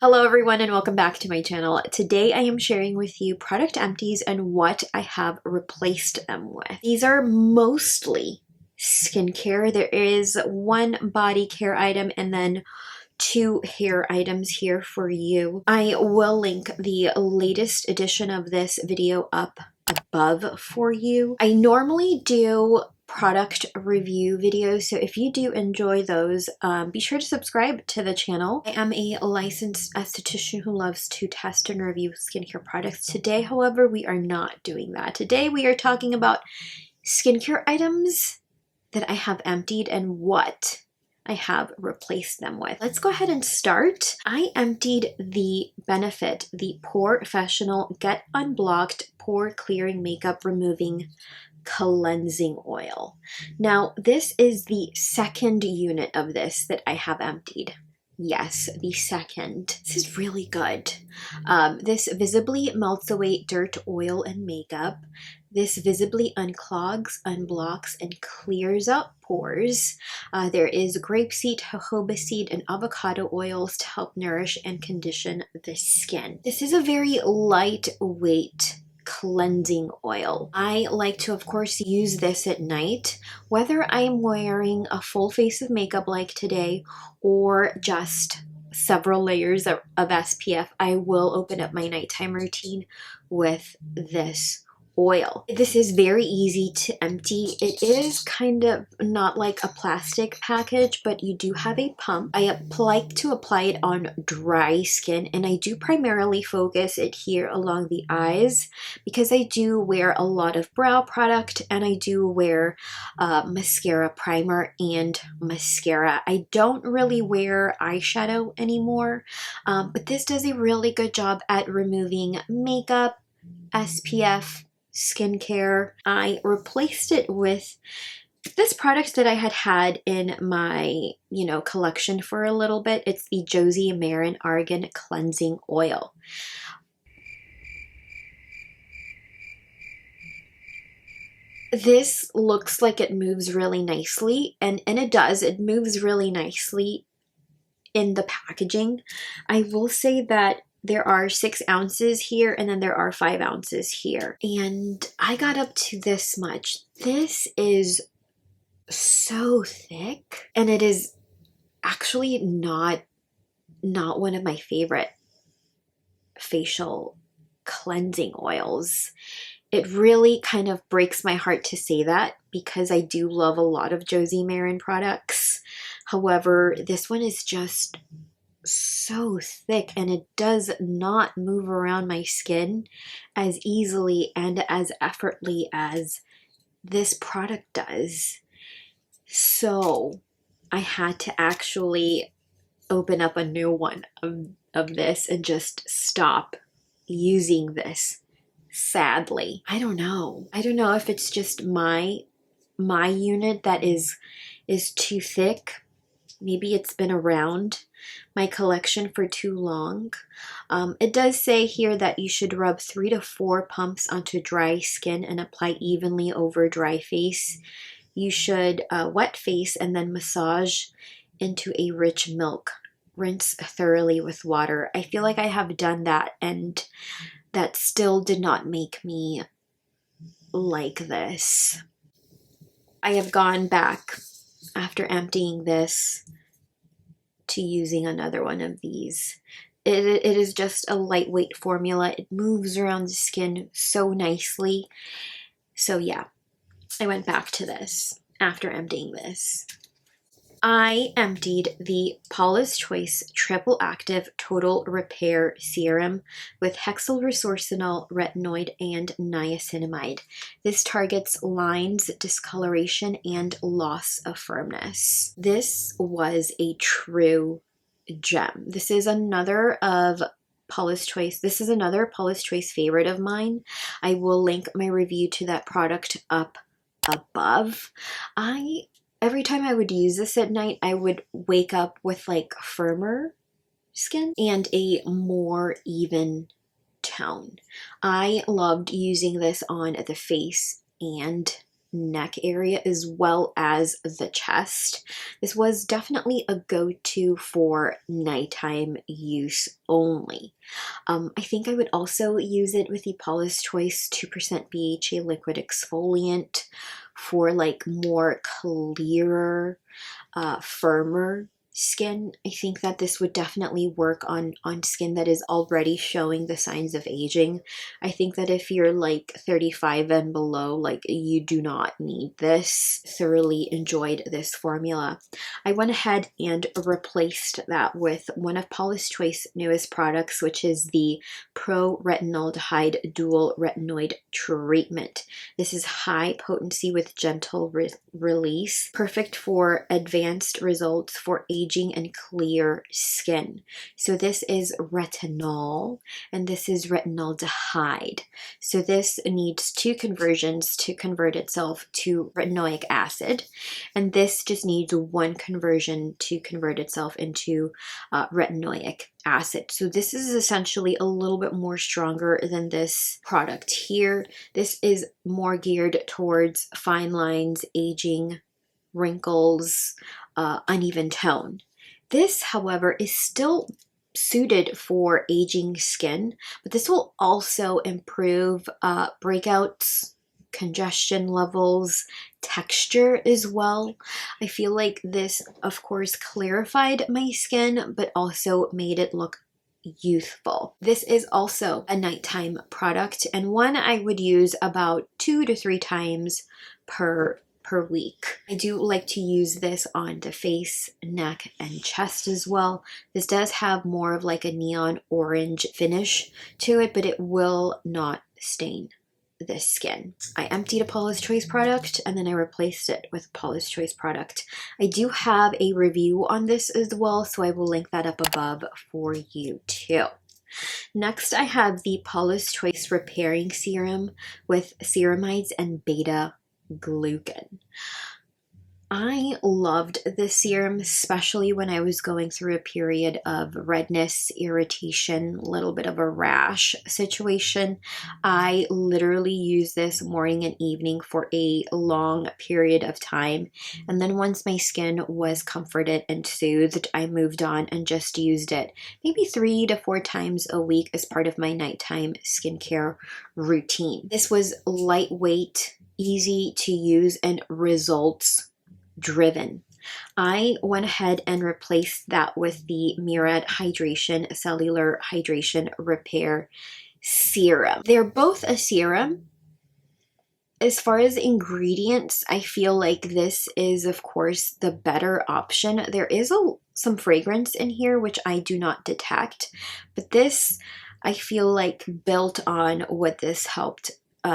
Hello everyone and welcome back to my channel. Today I am sharing with you product empties and what I have replaced them with. These are mostly skincare. There is one body care item and then two hair items here for you. I will link the latest edition of this video up above for you. I normally do product review videos, so if you do enjoy those, be sure to subscribe to the channel. I am a licensed esthetician who loves to test and review skincare products. Today, however, we are not doing that. Today we are talking about skincare items that I have emptied and what I have replaced them with. Let's go ahead and start. I emptied the Benefit, the Professional Get Unblocked Pore Clearing Makeup Removing Cleansing Oil. Now, this is the second unit of this that I have emptied. Yes, the second. This is really good. This visibly melts away dirt, oil, and makeup. This visibly unclogs, unblocks, and clears up pores. There is grapeseed, jojoba seed, and avocado oils to help nourish and condition the skin. This is a very lightweight cleansing oil. I like to, of course, use this at night, whether I'm wearing a full face of makeup like today or just several layers of SPF. I will open up my nighttime routine with this oil. This is very easy to empty. It is kind of not like a plastic package, but you do have a pump. I like to apply it on dry skin, and I do primarily focus it here along the eyes because I do wear a lot of brow product and I do wear mascara, primer, and mascara. I don't really wear eyeshadow anymore, but this does a really good job at removing makeup, SPF, skincare. I replaced it with this product that I had in my, collection for a little bit. It's the Josie Maran Argan Cleansing Oil. This looks like it moves really nicely, and it does. It moves really nicely in the packaging. I will say that there are 6 ounces here and then there are 5 ounces here. And I got up to this much. This is so thick, and it is actually not one of my favorite facial cleansing oils. It really kind of breaks my heart to say that because I do love a lot of Josie Maran products. However, this one is just so thick and it does not move around my skin as easily and as effortlessly as this product does. So I had to actually open up a new one of this and just stop using this, sadly. I don't know if it's just my unit that is too thick. Maybe it's been around my collection for too long. It does say here that you should rub 3 to 4 pumps onto dry skin and apply evenly over dry face. You should wet face and then massage into a rich milk. Rinse thoroughly with water. I feel like I have done that and that still did not make me like this. I have gone back after emptying this to using another one of these. It is just a lightweight formula. It moves around the skin so nicely. So yeah, I went back to this after emptying this. I emptied the Paula's Choice Triple Active Total Repair Serum with hexylresorcinol, retinoid, and niacinamide. This targets lines, discoloration, and loss of firmness. This was a true gem. This is another of Paula's Choice. This is another Paula's Choice favorite of mine. I will link my review to that product up above. Every time I would use this at night, I would wake up with like firmer skin and a more even tone. I loved using this on the face and neck area as well as the chest. This was definitely a go-to for nighttime use only. I think I would also use it with the Paula's Choice 2% BHA liquid exfoliant for like more clearer, firmer skin. I think that this would definitely work on skin that is already showing the signs of aging. I think that if you're like 35 and below, like you do not need this. Thoroughly enjoyed this formula. I went ahead and replaced that with one of Paula's Choice newest products, which is the Pro Retinaldehyde Dual Retinoid Treatment. This is high potency with gentle release, perfect for advanced results for aging and clear skin. So this is retinol and this is retinaldehyde. So this needs 2 conversions to convert itself to retinoic acid, and this just needs 1 conversion to convert itself into retinoic acid. So this is essentially a little bit more stronger than this product here. This is more geared towards fine lines, aging, wrinkles, uneven tone. This, however, is still suited for aging skin, but this will also improve breakouts, congestion levels, texture as well. I feel like this, of course, clarified my skin, but also made it look youthful. This is also a nighttime product and one I would use about 2 to 3 times per week. I do like to use this on the face, neck, and chest as well. This does have more of like a neon orange finish to it, but it will not stain the skin. I emptied a Paula's Choice product and then I replaced it with Paula's Choice product. I do have a review on this as well, so I will link that up above for you too. Next, I have the Paula's Choice Repairing Serum with ceramides and beta glucan. I loved this serum, especially when I was going through a period of redness, irritation, a little bit of a rash situation. I literally used this morning and evening for a long period of time. And then once my skin was comforted and soothed, I moved on and just used it maybe 3 to 4 times a week as part of my nighttime skincare routine. This was lightweight, easy to use, and results driven. I went ahead and replaced that with the Murad Hydration Cellular Hydration Repair Serum. They're both a serum. As far as ingredients, I feel like this is, of course, the better option. There is some fragrance in here, which I do not detect, but this, I feel like, built on what this helped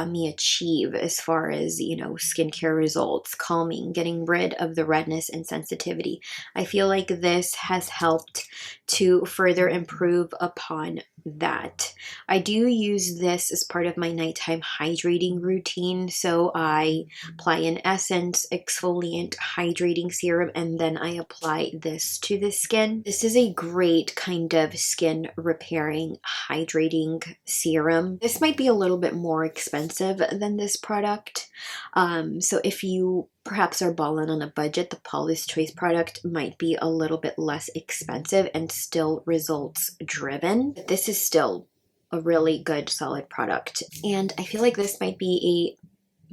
me achieve as far as, you know, skincare results, calming, getting rid of the redness and sensitivity. I feel like this has helped to further improve upon that. I do use this as part of my nighttime hydrating routine. So I apply an essence, exfoliant, hydrating serum, and then I apply this to the skin. This is a great kind of skin repairing, hydrating serum. This might be a little bit more expensive than this product. So if you perhaps are balling on a budget, the Paula's Choice product might be a little bit less expensive and still results driven. But this is still a really good, solid product. And I feel like this might be a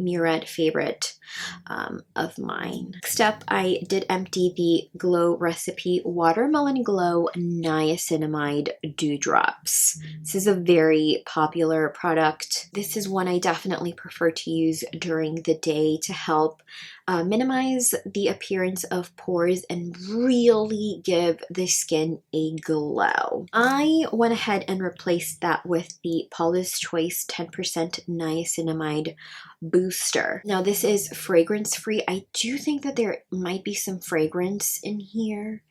Murad favorite of mine. Next up, I did empty the Glow Recipe Watermelon Glow Niacinamide Dewdrops. This is a very popular product. This is one I definitely prefer to use during the day to help minimize the appearance of pores and really give the skin a glow. I went ahead and replaced that with the Paula's Choice 10% Niacinamide Booster. Now this is fragrance free. I do think that there might be some fragrance in here.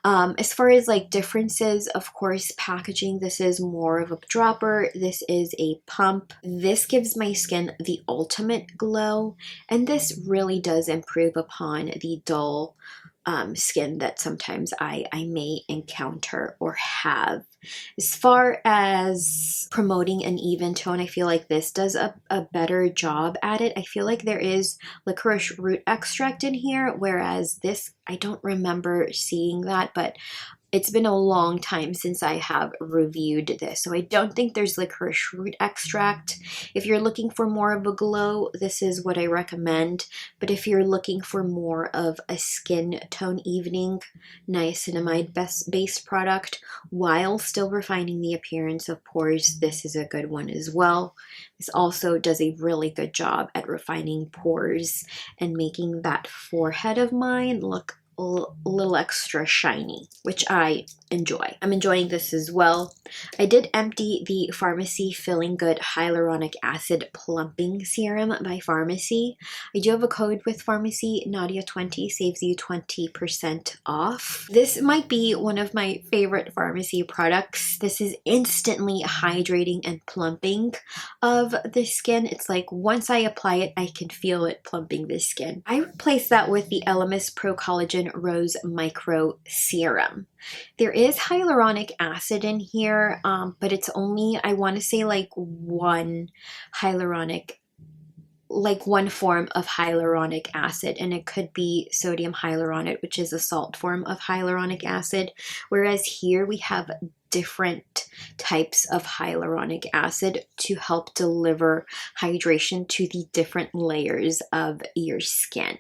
As far as like differences, of course, packaging, this is more of a dropper. This is a pump. This gives my skin the ultimate glow, and this really does improve upon the dull skin that sometimes I may encounter or have. As far as promoting an even tone, I feel like this does a better job at it. I feel like there is licorice root extract in here, whereas this, I don't remember seeing that, but it's been a long time since I have reviewed this, so I don't think there's licorice root extract. If you're looking for more of a glow, this is what I recommend. But if you're looking for more of a skin tone evening niacinamide-based product while still refining the appearance of pores, this is a good one as well. This also does a really good job at refining pores and making that forehead of mine look a little extra shiny, which I enjoy. I'm enjoying this as well. I did empty the FARMACY Feeling Good Hyaluronic Acid Plumping Serum by FARMACY. I do have a code with FARMACY. Nadia20 saves you 20% off. This might be one of my favorite FARMACY products. This is instantly hydrating and plumping of the skin. It's like once I apply it, I can feel it plumping the skin. I replaced that with the Elemis Pro Collagen Rose Micro Serum. There is hyaluronic acid in here, but it's only, I want to say, like one form of hyaluronic acid, and it could be sodium hyaluronate, which is a salt form of hyaluronic acid, whereas here we have different types of hyaluronic acid to help deliver hydration to the different layers of your skin.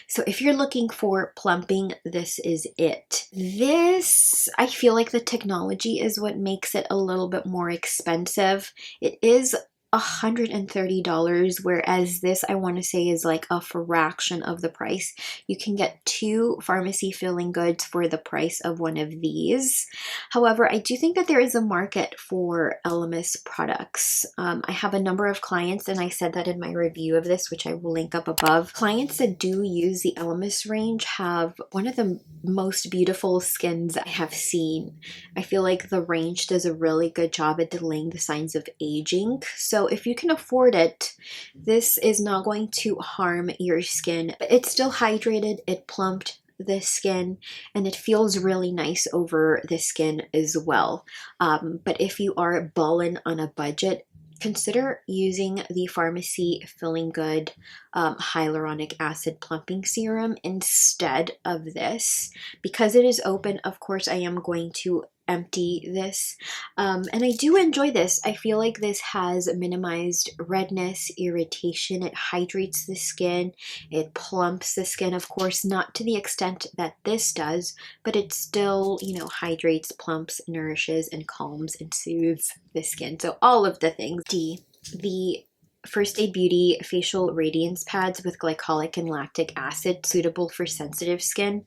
So if you're looking for plumping, this is it. This, I feel like the technology is what makes it a little bit more expensive. It is $130, whereas this, I want to say, is like a fraction of the price. You can get 2 FARMACY Feeling Goods for the price of one of these. However, I do think that there is a market for Elemis products. I have a number of clients, and I said that in my review of this, which I will link up above. Clients that do use the Elemis range have one of the most beautiful skins I have seen. I feel like the range does a really good job at delaying the signs of aging. So if you can afford it, this is not going to harm your skin. But it's still hydrated, it plumped the skin, and it feels really nice over the skin as well. But if you are ballin' on a budget, consider using the FARMACY Feeling Good Hyaluronic Acid Plumping Serum instead of this. Because it is open, of course, I am going to empty this, and I do enjoy this. I feel like this has minimized redness, irritation. It hydrates the skin, it plumps the skin, of course not to the extent that this does, but it still, you know, hydrates, plumps, nourishes, and calms and soothes the skin. So all of the things. The First Aid Beauty Facial Radiance Pads with glycolic and lactic acid, suitable for sensitive skin.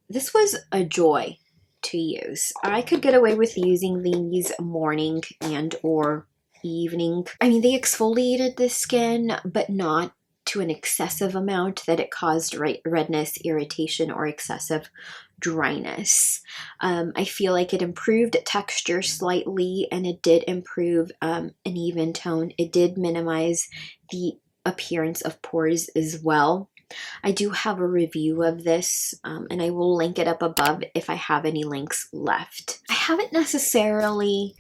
This was a joy to use. I could get away with using these morning and or evening. I mean, they exfoliated the skin, but not to an excessive amount that it caused redness, irritation, or excessive dryness. I feel like it improved texture slightly, and it did improve an even tone. It did minimize the appearance of pores as well. I do have a review of this, and I will link it up above if I have any links left. I haven't necessarily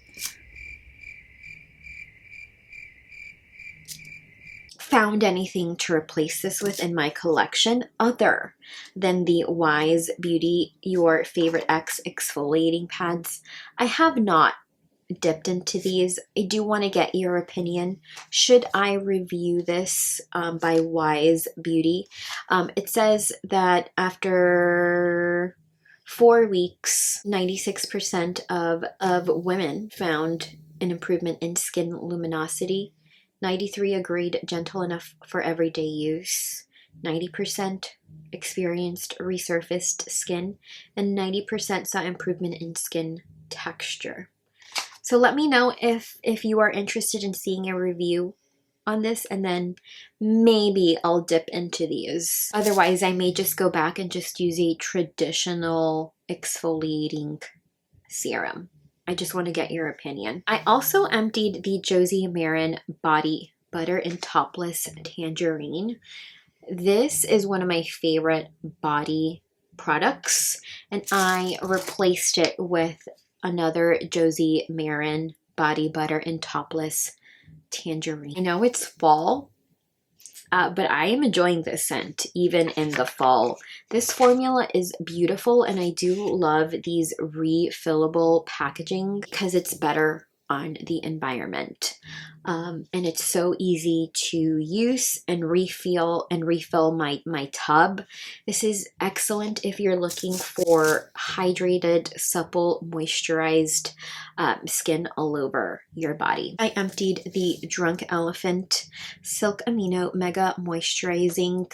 found anything to replace this with in my collection other than the Wise Beauty Your Favorite X exfoliating pads. I have not dipped into these. I do want to get your opinion. Should I review this by Wise Beauty? It says that after 4 weeks, 96% of women found an improvement in skin luminosity. 93% agreed gentle enough for everyday use. 90% experienced resurfaced skin, and 90% saw improvement in skin texture. So let me know if you are interested in seeing a review on this, and then maybe I'll dip into these. Otherwise, I may just go back and just use a traditional exfoliating serum. I just want to get your opinion. I also emptied the Josie Maran Body Butter in Topless Tangerine. This is one of my favorite body products, and I replaced it with another Josie Marin body butter in Topless Tangerine. I know it's fall, but I am enjoying this scent even in the fall. This formula is beautiful, and I do love these refillable packaging because it's better on the environment. And it's so easy to use and refill my tub. This is excellent if you're looking for hydrated, supple, moisturized skin all over your body. I emptied the Drunk Elephant Silk Amino Mega Moisturizing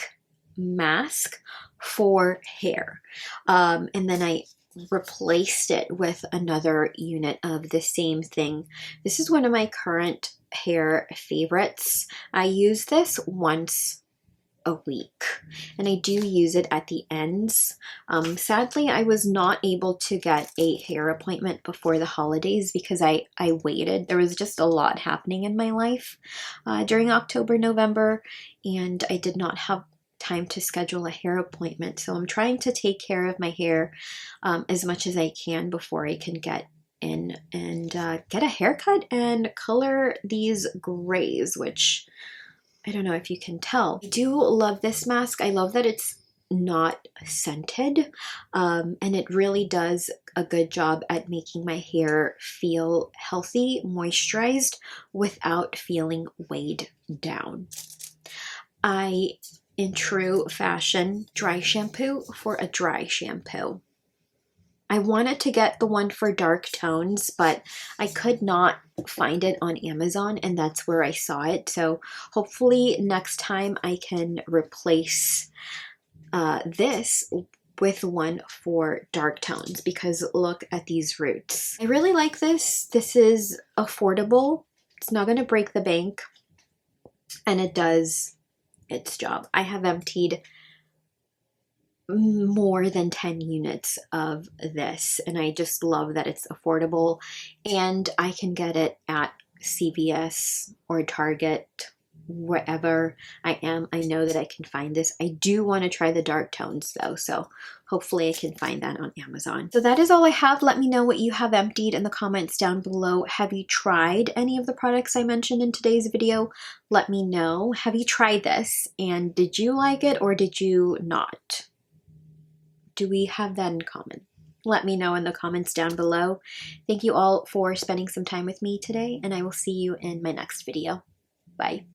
Mask for hair. And then I replaced it with another unit of the same thing. This is one of my current hair favorites. I use this once a week, and I do use it at the ends. Sadly, I was not able to get a hair appointment before the holidays because I waited. There was just a lot happening in my life during October, November, and I did not have time to schedule a hair appointment. So I'm trying to take care of my hair as much as I can before I can get in and get a haircut and color these grays, which I don't know if you can tell. I do love this mask. I love that it's not scented, and it really does a good job at making my hair feel healthy, moisturized, without feeling weighed down. In true fashion, dry shampoo for a dry shampoo. I wanted to get the one for dark tones, but I could not find it on Amazon, and that's where I saw it. So hopefully next time I can replace this with one for dark tones, because look at these roots. I really like this. This is affordable. It's not going to break the bank, and it does its job. I have emptied more than 10 units of this, and I just love that it's affordable, and I can get it at CVS or Target, wherever I am. I know that I can find this. I do want to try the dark tones though, so hopefully I can find that on Amazon. So that is all I have. Let me know what you have emptied in the comments down below. Have you tried any of the products I mentioned in today's video? Let me know. Have you tried this, and did you like it or did you not? Do we have that in common? Let me know in the comments down below. Thank you all for spending some time with me today, and I will see you in my next video. Bye.